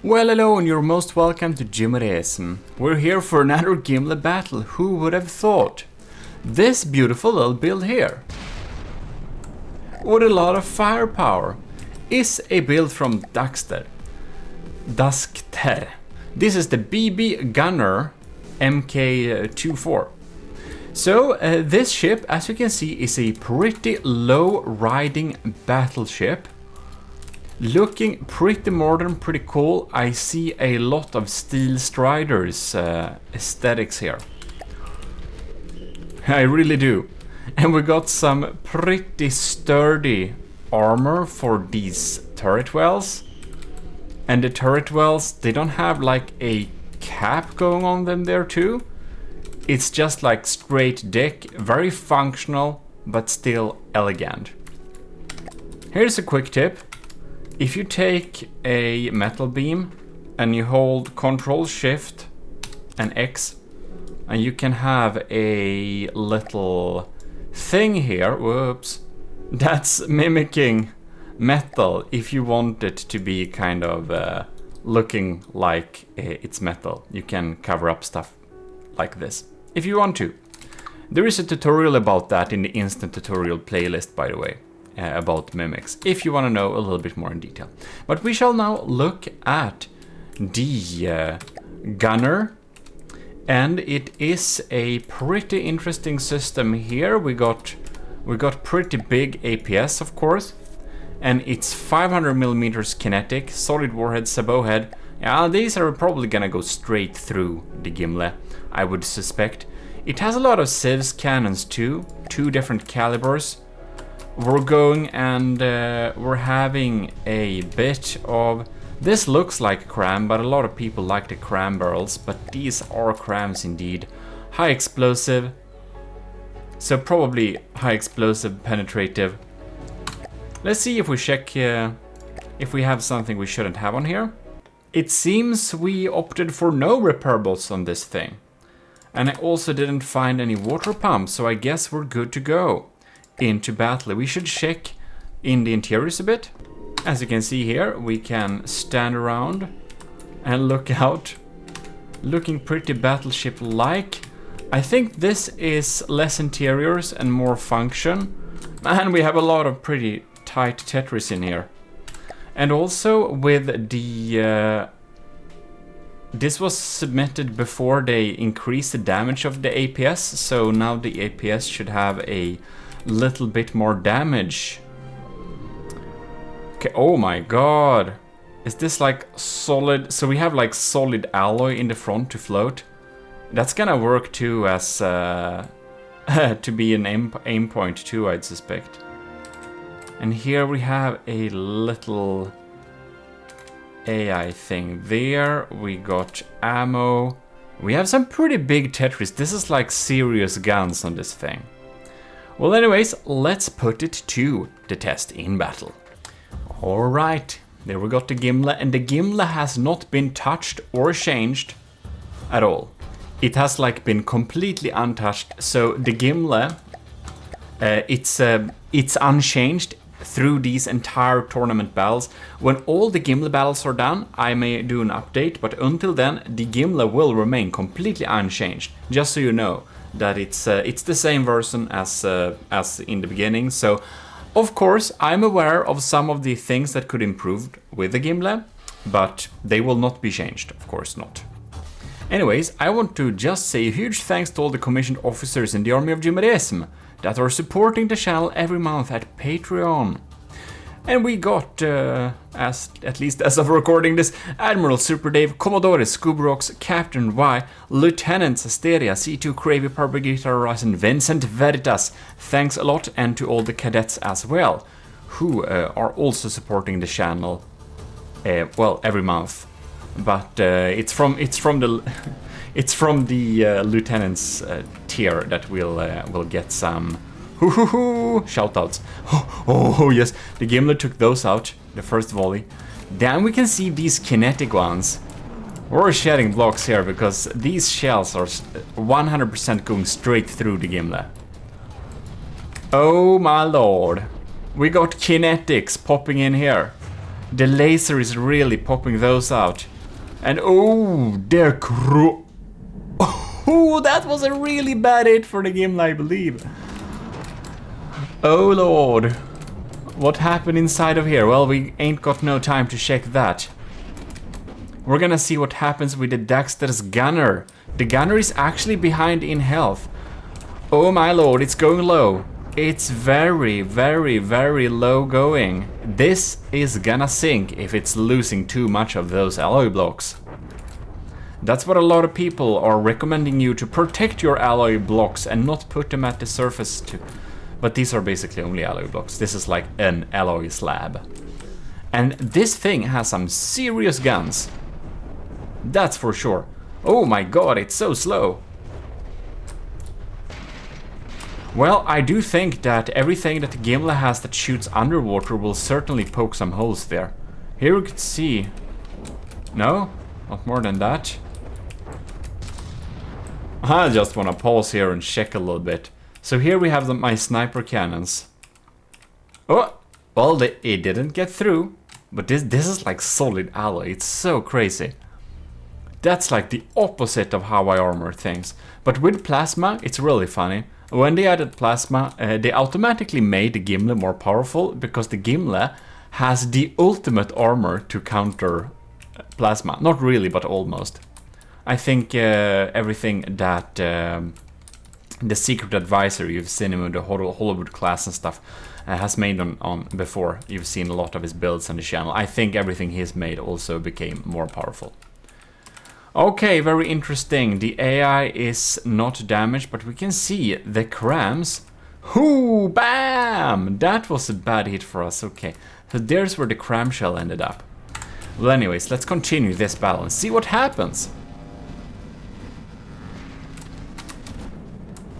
Well, hello, and you're most welcome to Gmodism. We're here for another Gimle battle, who would have thought? This beautiful little build here, with a lot of firepower, is a build from Daskter. This is the BB Gunner Mk2. So, this ship, as you can see, is a pretty low-riding battleship. Looking pretty modern, pretty cool. I see a lot of Steel Striders aesthetics here. I really do. And we got some pretty sturdy armor for these turret wells. And the turret wells, they don't have like a cap going on them there too. It's just like straight deck, very functional, but still elegant. Here's a quick tip. If you take a metal beam and you hold Ctrl Shift and X, and you can have a little thing here, whoops, that's mimicking metal if you want it to be kind of looking like it's metal. You can cover up stuff like this if you want to. There is a tutorial about that in the instant tutorial playlist, by the way. About mimics, if you want to know a little bit more in detail. But we shall now look at the gunner, and it is a pretty interesting system here. We got pretty big APS, of course, and it's 500mm kinetic, solid warhead, sabot head. Yeah, these are probably gonna go straight through the Gimle, I would suspect. It has a lot of civs cannons too, 2 different calibers. We're going and we're having a bit of... This looks like a cram, but a lot of people like the cram barrels, but these are crams indeed. High explosive, so probably high explosive, penetrative. Let's see if we check if we have something we shouldn't have on here. It seems we opted for no repairables on this thing. And I also didn't find any water pumps, so I guess we're good to go into battle. We should check in the interiors a bit. As you can see here, we can stand around and look out, looking pretty battleship-like. I think this is less interiors and more function, and we have a lot of pretty tight tetris in here. And also with the this was submitted before they increased the damage of the APS, so now the APS should have a little bit more damage. Okay, oh my god. Is this like solid? So we have like solid alloy in the front to float. That's gonna work too as to be an aim point too, I'd suspect. And here we have a little AI thing there. We got ammo. We have some pretty big Tetris. This is like serious guns on this thing. Well, anyways, let's put it to the test in battle. Alright, there we got the Gimle, and the Gimle has not been touched or changed at all. It has like been completely untouched, so the Gimle, it's unchanged through these entire tournament battles. When all the Gimle battles are done, I may do an update, but until then, the Gimle will remain completely unchanged, just so you know. That it's the same version as in the beginning. So, of course, I'm aware of some of the things that could improve with the Gimle, but they will not be changed, of course not. Anyways, I want to just say a huge thanks to all the commissioned officers in the army of Gmodism that are supporting the channel every month at Patreon. And we got, at least as of recording this, Admiral Super Dave, Commodore Scubrox, Captain Y, Lieutenants Asteria, C2 Cravy, Parbrigita Horizon, Vincent Veritas. Thanks a lot, and to all the cadets as well, who are also supporting the channel, well, every month. But it's from the it's from the lieutenants tier that we'll get some. Shoutouts. Oh yes, the Gimle took those out, the first volley. Then we can see these kinetic ones. We're shedding blocks here because these shells are 100% going straight through the Gimle. Oh my lord. We got kinetics popping in here. The laser is really popping those out. And oh, their crew. Oh, that was a really bad hit for the Gimle, I believe. Oh lord. What happened inside of here? Well, we ain't got no time to check that. We're gonna see what happens with the Daskter's gunner. The gunner is actually behind in health. Oh my lord, it's going low. It's very, very, very low going. This is gonna sink if it's losing too much of those alloy blocks. That's what a lot of people are recommending you to protect your alloy blocks and not put them at the surface too. But these are basically only alloy blocks. This is like an alloy slab. And this thing has some serious guns. That's for sure. Oh my god, it's so slow. Well, I do think that everything that Gimle has that shoots underwater will certainly poke some holes there. Here we could see... No? Not more than that. I just want to pause here and check a little bit. So here we have my sniper cannons. Oh! Well, it didn't get through. But this is like solid alloy. It's so crazy. That's like the opposite of how I armor things. But with plasma, it's really funny. When they added plasma, they automatically made the Gimle more powerful because the Gimle has the ultimate armor to counter plasma. Not really, but almost. I think everything that the secret advisor you've seen him in the Hollywood class and stuff has made on before. You've seen a lot of his builds on the channel. I think everything he's made also became more powerful. Okay, very interesting. The AI is not damaged, but we can see the crams. Hoo, bam! That was a bad hit for us. Okay, so there's where the cram shell ended up. Well, anyways, let's continue this battle and see what happens.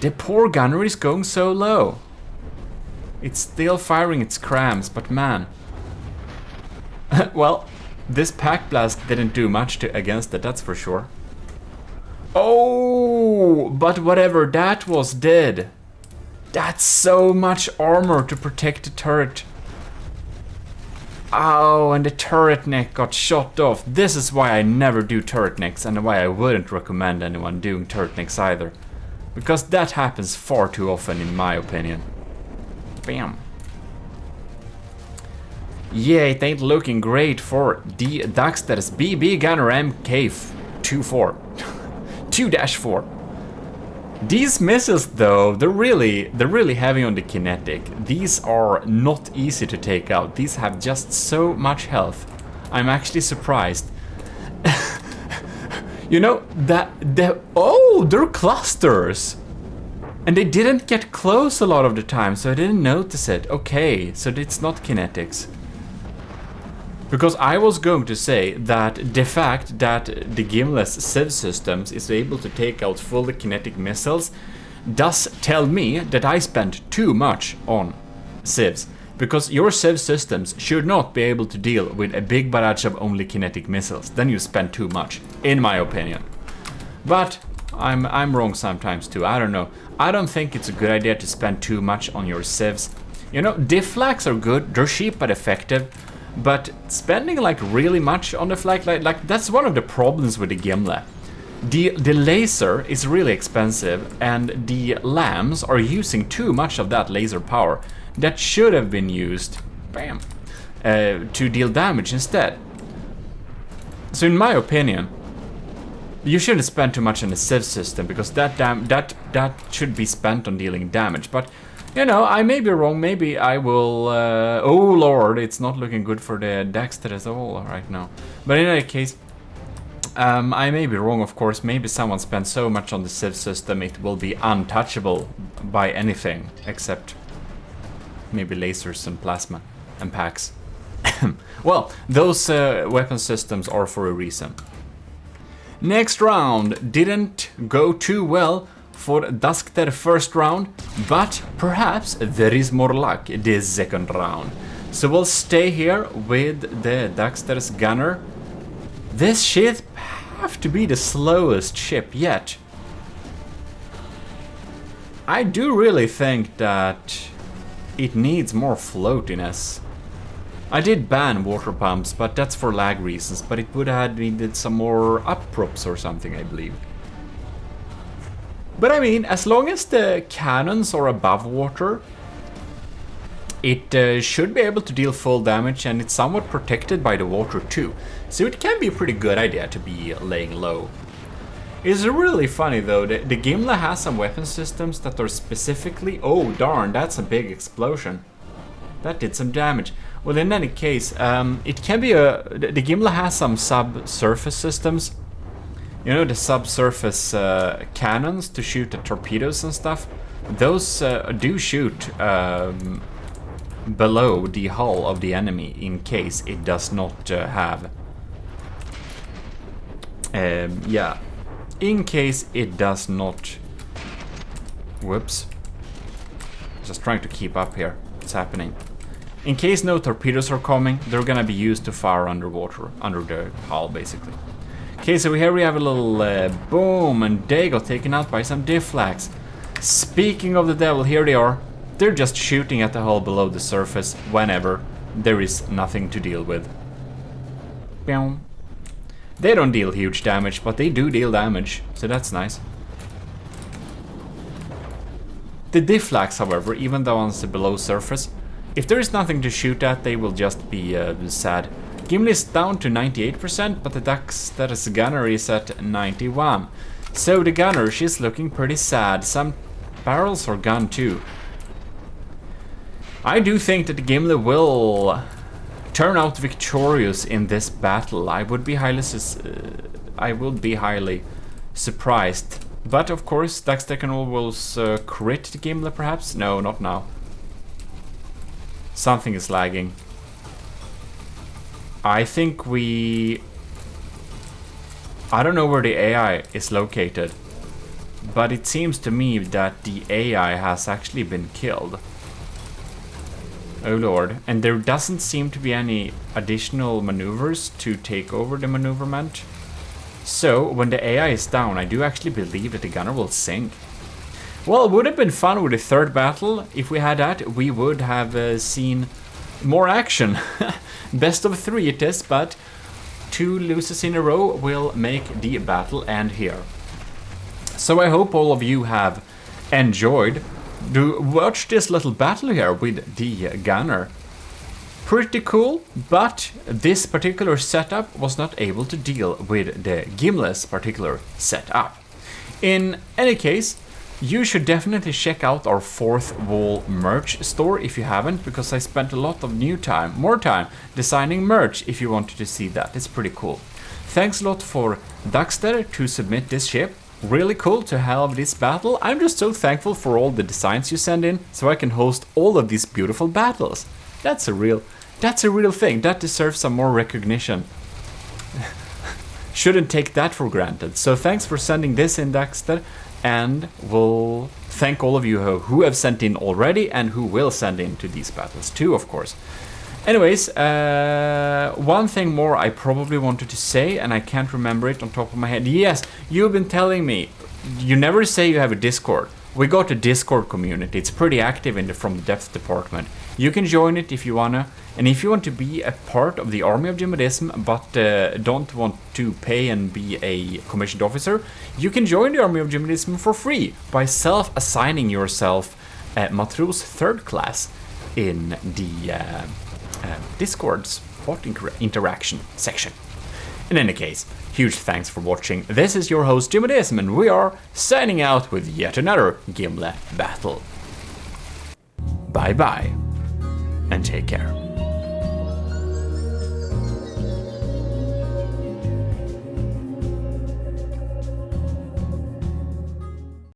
The poor gunner is going so low. It's still firing its crams, but man. Well, this pack blast didn't do much against it, that's for sure. Oh, but whatever that was did. That's so much armor to protect the turret. Oh, and the turret neck got shot off. This is why I never do turret necks and why I wouldn't recommend anyone doing turret necks either. Because that happens far too often in my opinion. Bam. Yeah, it ain't looking great for the Daskter's BB Gunner Mk2 2-4. These missiles though, they're really heavy on the kinetic. These are not easy to take out. These have just so much health. I'm actually surprised. You know, oh, they're clusters! And they didn't get close a lot of the time, so I didn't notice it. Okay, so it's not kinetics. Because I was going to say that the fact that the Gimle's sieve systems is able to take out fully kinetic missiles does tell me that I spent too much on sieves. Because your sieve systems should not be able to deal with a big barrage of only kinetic missiles. Then you spend too much, in my opinion. But I'm wrong sometimes too, I don't know. I don't think it's a good idea to spend too much on your sieves. You know, diff flags are good, they're cheap but effective. But spending like really much on the flag, like that's one of the problems with the Gimle. The laser is really expensive and the lambs are using too much of that laser power that should have been used, bam, to deal damage instead. So in my opinion, you shouldn't spend too much on the sieve system because that should be spent on dealing damage. But you know, I may be wrong. Maybe I will. Oh lord, it's not looking good for the Daskter at all right now. But in any case, I may be wrong. Of course, maybe someone spent so much on the sieve system it will be untouchable by anything except maybe lasers and plasma and packs. Well, those weapon systems are for a reason. Next round didn't go too well for Daskter first round, but perhaps there is more luck this second round. So we'll stay here with the Daskter's gunner. This ship have to be the slowest ship yet. I do really think that it needs more floatiness. I did ban water pumps, but that's for lag reasons, but it would have needed some more up props or something, I believe. But I mean, as long as the cannons are above water, it should be able to deal full damage, and it's somewhat protected by the water too. So it can be a pretty good idea to be laying low. It's really funny though, the Gimle has some weapon systems that are specifically... Oh darn, that's a big explosion. That did some damage. Well, in any case, it can be the Gimle has some subsurface systems. You know, the subsurface cannons to shoot at torpedoes and stuff. Those do shoot below the hull of the enemy in case it does not have... yeah. In case it does not... Whoops. Just trying to keep up here. What's happening? In case no torpedoes are coming, they're gonna be used to fire underwater, under the hull, basically. Okay, so here we have a little boom, and they got taken out by some difflags. Speaking of the devil, here they are. They're just shooting at the hull below the surface whenever there is nothing to deal with. Boom. They don't deal huge damage, but they do deal damage, so that's nice. The difflags, however, even though on the below surface, if there is nothing to shoot at, they will just be sad. Gimle is down to 98%, but the Daskter's gunner is at 91. So the gunner, she's looking pretty sad. Some barrels are gone too. I do think that the Gimle will turn out victorious in this battle. I would be highly surprised. But of course, Daskter can always crit the Gimle, perhaps? No, not now. Something is lagging. I think I don't know where the AI is located, but it seems to me that the AI has actually been killed. Oh lord, and there doesn't seem to be any additional maneuvers to take over the maneuverment. So, when the AI is down, I do actually believe that the gunner will sink. Well, it would have been fun with the third battle. If we had that, we would have seen more action. Best of 3 it is, but 2 losses in a row will make the battle end here. So I hope all of you have enjoyed to watch this little battle here with the gunner. Pretty cool, but this particular setup was not able to deal with the Gimle's particular setup. In any case, you should definitely check out our 4th Wall merch store if you haven't, because I spent a lot of more time designing merch if you wanted to see that. It's pretty cool. Thanks a lot for Daskter to submit this ship. Really cool to have this battle. I'm just so thankful for all the designs you send in, so I can host all of these beautiful battles. That's a real thing. That deserves some more recognition. Shouldn't take that for granted. So thanks for sending this in, Daskter, and we'll thank all of you who have sent in already and who will send in to these battles too, of course. Anyways, one thing more I probably wanted to say, and I can't remember it on top of my head. Yes, you've been telling me, you never say you have a Discord. We got a Discord community. It's pretty active in the From the Depth department. You can join it if you wanna, and if you want to be a part of the army of Gmodism, but don't want to pay and be a commissioned officer, you can join the army of Gmodism for free by self-assigning yourself Matros 3rd class in the Discord's bot interaction section. In any case, huge thanks for watching. This is your host Gmodism, and we are signing out with yet another Gimle battle. Bye bye, and take care.